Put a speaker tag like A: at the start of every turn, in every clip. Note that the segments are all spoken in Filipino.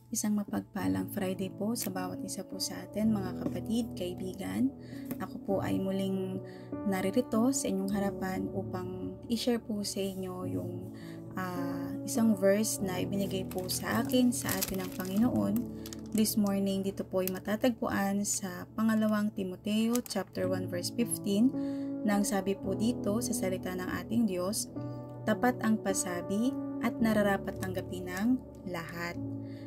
A: Isang mapagpalang Friday po sa bawat isa po sa atin, mga kapatid, kaibigan. Ako po ay muling naririto sa inyong harapan upang i-share po sa inyo yung isang verse na ibinigay po sa akin, sa atin ng Panginoon. This morning, dito po ay matatagpuan sa pangalawang Timoteo chapter 1 verse 15, nang sabi po dito sa salita ng ating Diyos, tapat ang pasabi at nararapat tanggapin ng lahat,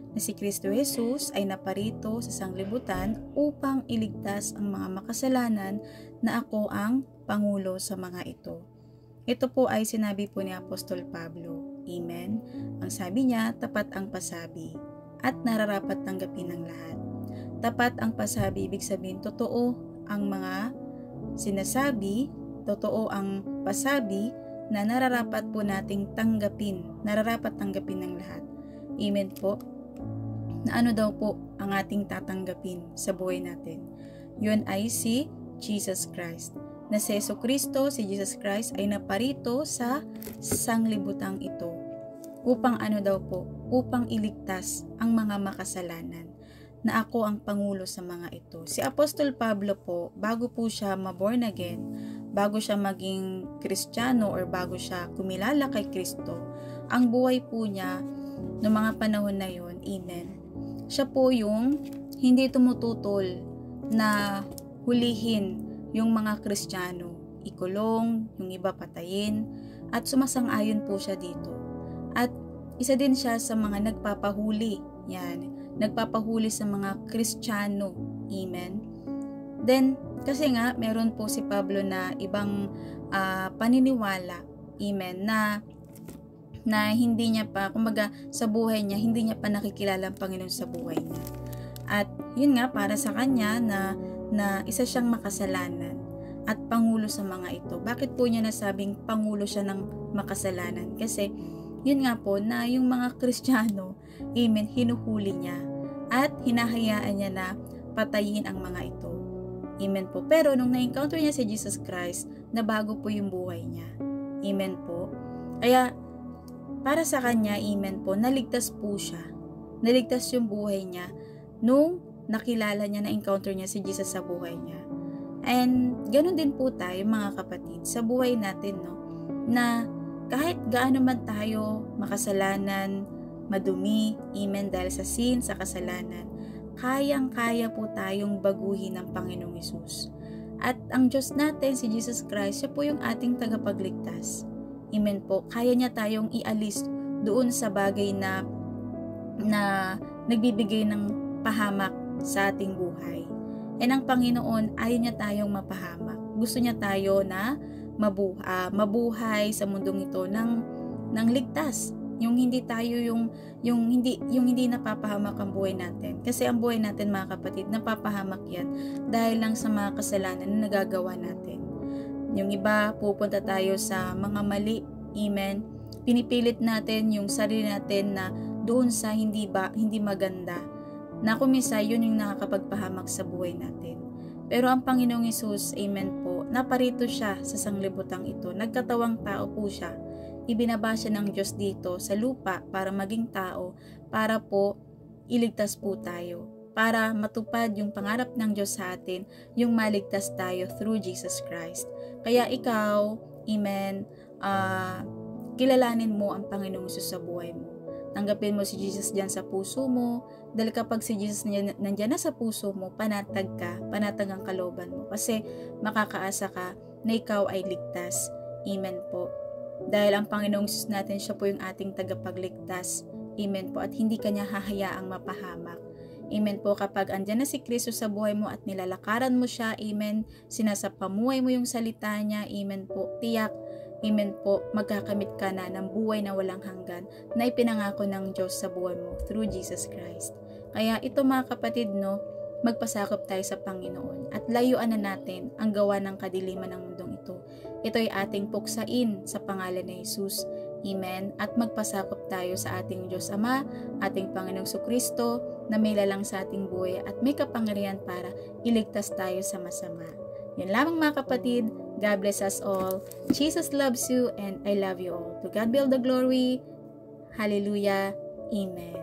A: na si Kristo Jesus ay naparito sa sanglibutan upang iligtas ang mga makasalanan, na ako ang pangulo sa mga ito. Ito po ay sinabi po ni Apostol Pablo. Amen. Ang sabi niya, tapat ang pasabi at nararapat tanggapin ng lahat. Tapat ang pasabi, ibig sabihin totoo ang mga sinasabi, totoo ang pasabi na nararapat po nating tanggapin, nararapat tanggapin ng lahat. Amen po. Na ano daw po ang ating tatanggapin sa buhay natin? Yun ay si Jesus Christ. Na si Jesucristo, si Jesus Christ ay naparito sa sanglibutang ito. Upang ano daw po? Upang iligtas ang mga makasalanan, na ako ang pangulo sa mga ito. Si Apostol Pablo po, bago po siya ma-born again, bago siya maging Kristiyano or bago siya kumilala kay Kristo, ang buhay po niya noong mga panahon na yon, amen, siya po yung hindi tumututol na hulihin yung mga Kristiyano, ikulong, yung iba patayin, at sumasang-ayon po siya dito. At isa din siya sa mga nagpapahuli, yan, nagpapahuli sa mga Kristiyano, amen. Then, kasi nga, meron po si Pablo na ibang paniniwala, amen, na hindi niya pa, kumbaga sa buhay niya, hindi niya pa nakikilala ang Panginoon sa buhay niya. At yun nga, para sa kanya na isa siyang makasalanan at pangulo sa mga ito. Bakit po niya nasabing pangulo siya ng makasalanan? Kasi yun nga po na yung mga Kristiyano, amen, hinuhuli niya at hinahayaan niya na patayin ang mga ito. Amen po. Pero nung na-encounter niya si Jesus Christ, nabago po yung buhay niya. Amen po. Kaya para sa kanya, amen po, naligtas po siya. Naligtas yung buhay niya nung nakilala niya, na-encounter niya si Jesus sa buhay niya. And ganun din po tayo, mga kapatid, sa buhay natin, no? Na kahit gaano man tayo makasalanan, madumi, amen, dahil sa sin, sa kasalanan, kayang-kaya po tayong baguhin ng Panginoong Hesus. At ang Diyos natin, si Jesus Christ, siya po yung ating tagapagligtas. Amen po. Kaya niya tayong ialis doon sa bagay na nagbibigay ng pahamak sa ating buhay. And ang Panginoon, ayaw niya tayong mapahamak. Gusto niya tayo na mabuhay sa mundong ito ng ligtas. Yung hindi tayo yung hindi napapahamak ang buhay natin. Kasi ang buhay natin, mga kapatid, napapahamak yan dahil lang sa mga kasalanan na nagagawa natin. Yung iba, pupunta tayo sa mga mali, amen. Pinipilit natin yung sarili natin na doon sa hindi maganda, na kumisa yun yung nakakapagpahamak sa buhay natin. Pero ang Panginoong Hesus, amen po, naparito siya sa sanglibutang ito. Nagkatawang tao po siya. Ibinaba siya ng Diyos dito sa lupa para maging tao, para po iligtas po tayo, para matupad yung pangarap ng Diyos sa atin, yung maligtas tayo through Jesus Christ. Kaya ikaw, amen, kilalanin mo ang Panginoong Hesus sa buhay mo. Tanggapin mo si Jesus dyan sa puso mo, dahil kapag si Jesus nandyan na sa puso mo, panatag ang kalooban mo, kasi makakaasa ka na ikaw ay ligtas. Amen po. Dahil ang Panginoong Hesus natin, siya po yung ating tagapagligtas. Amen po. At hindi kanya hahayaang mapahamak. Amen po. Kapag andyan na si Kristo sa buhay mo at nilalakaran mo siya, amen, sinasapamuhay mo yung salita niya, amen po, tiyak, amen po, magkakamit ka na ng buhay na walang hanggan na ipinangako ng Diyos sa buhay mo through Jesus Christ. Kaya ito, mga kapatid, no, magpasakop tayo sa Panginoon at layuan na natin ang gawa ng kadiliman ng mundong ito. Ito ay ating puksain sa pangalan ni Jesus. Amen. At magpasakop tayo sa ating Diyos Ama, ating Panginoong Jesucristo, na may lalang sa ating buhay at may kapangyarihan para iligtas tayo sa masama. Yan lamang, mga kapatid. God bless us all. Jesus loves you and I love you all. To God be all the glory. Hallelujah. Amen.